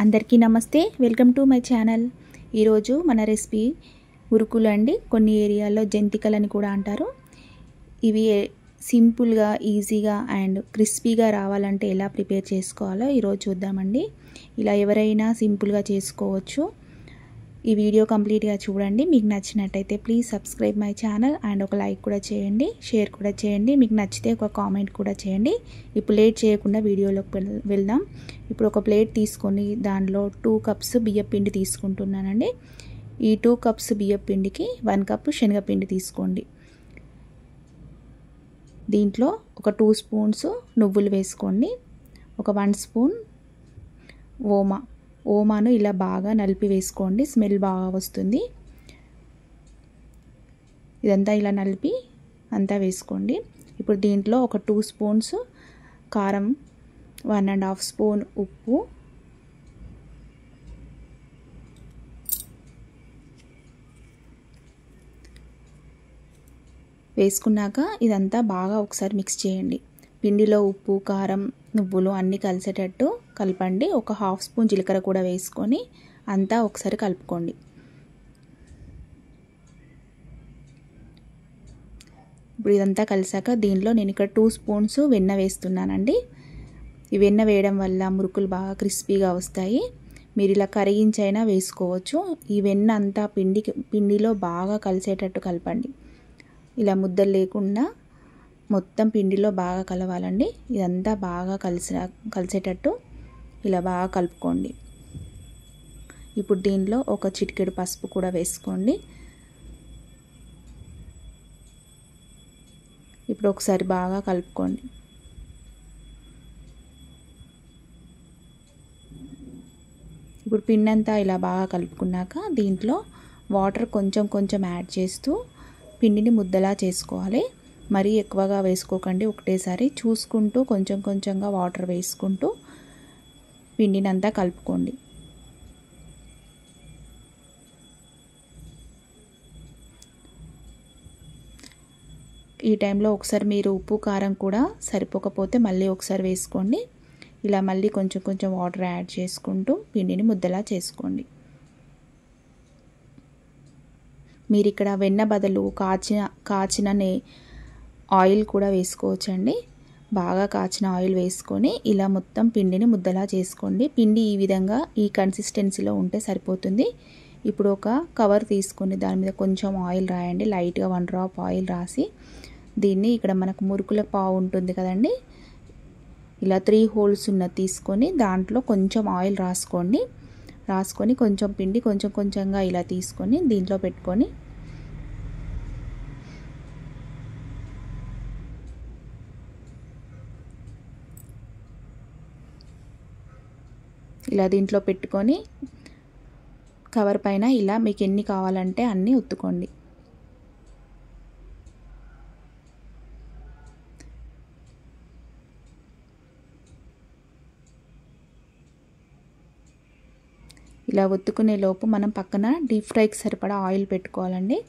అందరికీ నమస్తే, welcome to my channel. ఈరోజు మన రెసిపీ మురుకులు అండి. కొన్ని ఏరియాల్లో జంతికలని కూడా అంటారు. ఇవి సింపుల్గా, ఈజీగా అండ్ క్రిస్పీగా రావాలంటే ఎలా ప్రిపేర్ చేసుకోవాలో ఈరోజు చూద్దామండి. ఇలా ఎవరైనా సింపుల్గా చేసుకోవచ్చు. ఈ వీడియో కంప్లీట్గా చూడండి. మీకు నచ్చినట్టయితే please subscribe my channel and ఒక లైక్ కూడా చేయండి, షేర్ కూడా చేయండి. మీకు నచ్చితే ఒక కామెంట్ కూడా చేయండి. ఇప్పుడు లేట్ చేయకుండా వీడియోలోకి వెళ్దాం. ఇప్పుడు ఒక ప్లేట్ తీసుకొని దానిలో 2 కప్స్ బియ్యపిండి తీసుకుంటున్నానండి. ఈ 2 కప్స్ బియ్యపిండికి 1 కప్ శనగపిండి తీసుకోండి. దీంట్లో ఒక 2 స్పూన్స్ నువ్వులు వేసుకోండి. ఒక 1 స్పూన్ ఓమాను ఇలా బాగా నలిపి వేసుకోండి, స్మెల్ బాగా వస్తుంది. ఇదంతా ఇలా నలిపి అంతా వేసుకోండి. ఇప్పుడు దీంట్లో ఒక 2 స్పూన్స్ కారం, 1.5 స్పూన్ ఉప్పు, వేసుకున్నాక ఇదంతా బాగా ఒకసారి మిక్స్ చేయండి. పిండిలో ఉప్పు, కారం, నువ్వులు అన్నీ కలిసేటట్టు కలపండి. ఒక 1/2 స్పూన్ జీలకర్ర కూడా వేసుకొని అంతా ఒకసారి కలుపుకోండి. ఇప్పుడు ఇదంతా కలిసాక దీనిలో నేను ఇక్కడ 2 స్పూన్స్ వెన్న వేస్తున్నానండి. ఈ వెన్న వేయడం వల్ల మురుకులు బాగా క్రిస్పీగా వస్తాయి. మీరు ఇలా కరిగించైనా వేసుకోవచ్చు. ఈ వెన్న అంతా పిండిలో బాగా కలిసేటట్టు కలపండి. ఇలా ముద్దలు లేకుండా మొత్తం పిండిలో బాగా కలవాలండి. ఇదంతా బాగా కలిసేటట్టు ఇలా బాగా కలుపుకోండి. ఇప్పుడు దీనిలో ఒక చిటికెడు పసుపు కూడా వేసుకోండి. ఇప్పుడు ఒకసారి బాగా కలుపుకోండి. ఇప్పుడు పిండి అంతా ఇలా బాగా కలుపుకున్నాక దీంట్లో వాటర్ కొంచెం కొంచెం యాడ్ చేస్తూ పిండిని ముద్దలా చేసుకోవాలి. మరీ ఎక్కువగా వేసుకోకండి, ఒకటేసారి చూసుకుంటూ కొంచెం కొంచెంగా వాటర్ వేసుకుంటూ పిండిని అంతా కలుపుకోండి. ఈ టైంలో ఒకసారి మీరు ఉప్పు, కారం కూడా సరిపోకపోతే మళ్ళీ ఒకసారి వేసుకోండి. ఇలా మళ్ళీ కొంచెం కొంచెం వాటర్ యాడ్ చేసుకుంటూ పిండిని ముద్దలా చేసుకోండి. మీరు ఇక్కడ వెన్న బదులు కాచిన ఆయిల్ కూడా వేసుకోవచ్చండి. బాగా కాచిన ఆయిల్ వేసుకొని ఇలా మొత్తం పిండిని ముద్దలా చేసుకోండి. పిండి ఈ విధంగా ఈ కన్సిస్టెన్సీలో ఉంటే సరిపోతుంది. ఇప్పుడు ఒక కవర్ తీసుకొని దాని మీద కొంచెం ఆయిల్ రాయండి. లైట్గా 1 డ్రాప్ ఆయిల్ రాసి దీన్ని ఇక్కడ మనకు మురుకుల పావు ఉంటుంది కదండి, ఇలా 3 హోల్స్ ఉన్నది తీసుకొని దాంట్లో కొంచెం ఆయిల్ రాసుకొని కొంచెం పిండి కొంచెం కొంచెంగా ఇలా తీసుకొని దీంట్లో పెట్టుకొని ఇలా దీంట్లో పెట్టుకొని కవర్ పైన ఇలా మీకు ఎన్ని కావాలంటే అన్నీ ఒత్తుకోండి. ఇలా ఒత్తుకునే లోపు మనం పక్కన డీప్ ఫ్రైకి సరిపడా ఆయిల్ పెట్టుకోవాలండి.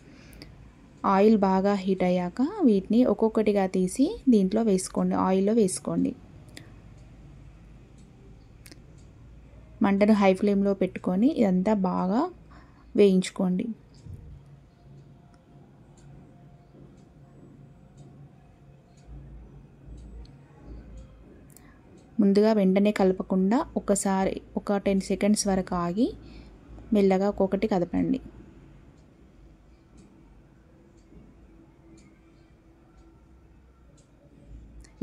ఆయిల్ బాగా హీట్ అయ్యాక వీటిని ఒక్కొక్కటిగా తీసి దీంట్లో వేసుకోండి, ఆయిల్లో వేసుకోండి. మంటను హై ఫ్లేమ్లో పెట్టుకొని ఇదంతా బాగా వేయించుకోండి. ముందుగా వెంటనే కలపకుండా ఒకసారి ఒక 10 సెకండ్స్ వరకు ఆగి మెల్లగా ఒక్కొక్కటి కదపండి.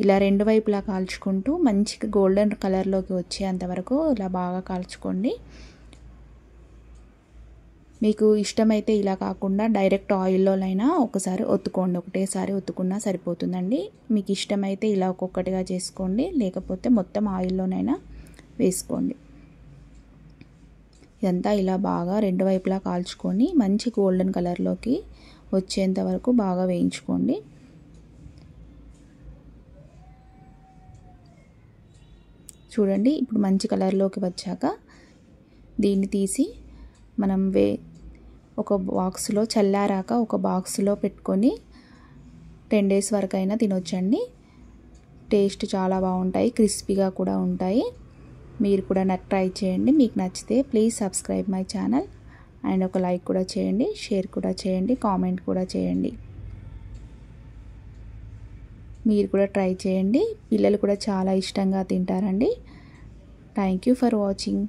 ఇలా 2 వైపులా కాల్చుకుంటూ మంచిగా గోల్డెన్ కలర్లోకి వచ్చేంతవరకు ఇలా బాగా కాల్చుకోండి. మీకు ఇష్టమైతే ఇలా కాకుండా డైరెక్ట్ ఆయిల్లోనైనా ఒకసారి ఒత్తుకోండి, ఒకటేసారి ఒత్తుకున్నా సరిపోతుందండి. మీకు ఇష్టమైతే ఇలా ఒక్కొక్కటిగా చేసుకోండి, లేకపోతే మొత్తం ఆయిల్లోనైనా వేసుకోండి. ఇదంతా ఇలా బాగా 2 వైపులా కాల్చుకొని మంచి గోల్డెన్ కలర్లోకి వచ్చేంత వరకు బాగా వేయించుకోండి. చూడండి, ఇప్పుడు మంచి కలర్లోకి వచ్చాక దీన్ని తీసి మనం ఒక బాక్స్లో చల్లారాక ఒక బాక్స్లో పెట్టుకొని 10 డేస్ వరకు అయినా తినొచ్చండి. టేస్ట్ చాలా బాగుంటాయి, క్రిస్పీగా కూడా ఉంటాయి. మీరు కూడా నాకు ట్రై చేయండి. మీకు నచ్చితే please subscribe my channel and ఒక లైక్ కూడా చేయండి, షేర్ కూడా చేయండి, కామెంట్ కూడా చేయండి. మీరు కూడా ట్రై చేయండి. పిల్లలు కూడా చాలా ఇష్టంగా తింటారండి. Thank you for watching.